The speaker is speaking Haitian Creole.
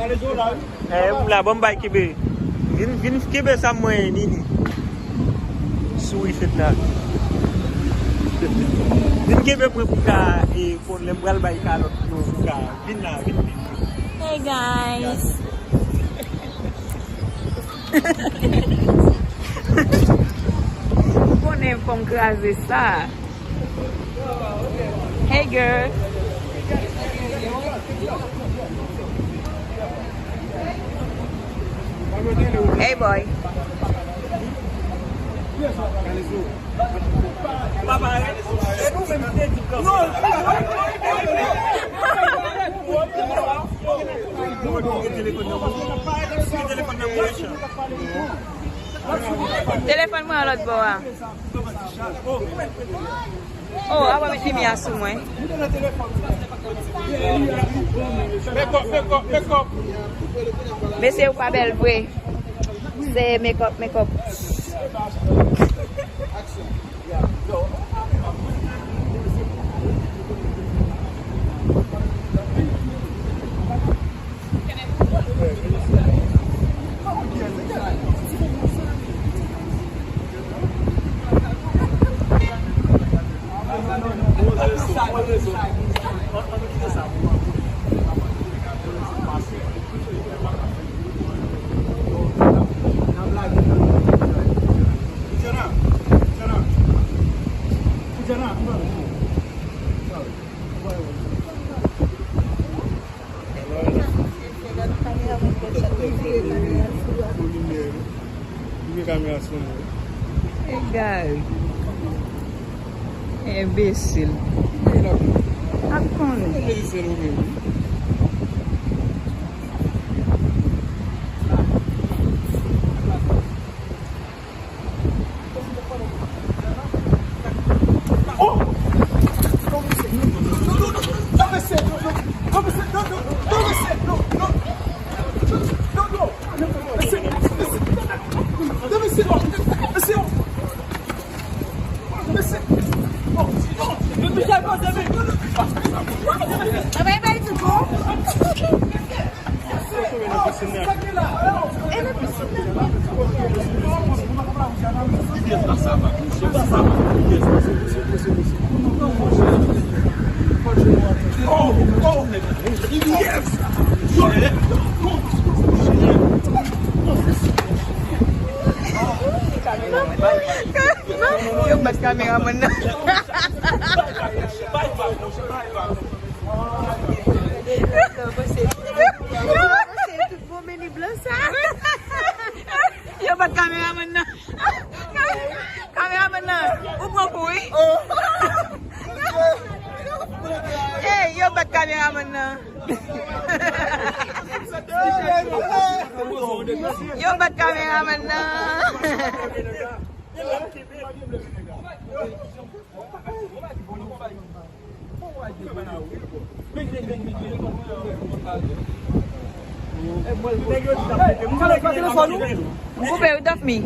Mula bombay kibe. Vin kibe somewhere nini. Sui fitna. Vin kibe puka pon lembral bay kalot puka. Vin. Hey guys. Pone from Grazisa. Hey girl. Hey boy. Telepon mo alot bawa. Oh, apa mesti mi asu mo eh. Make up. Mese ou pa bel vwe. C'est make up. Legal. É imbecil. Yung bad cameraman na. Yung bad cameraman na. Cameraman na. Upo po eh. Eh, yung bad cameraman na. Yung bad cameraman na. Who pay with me?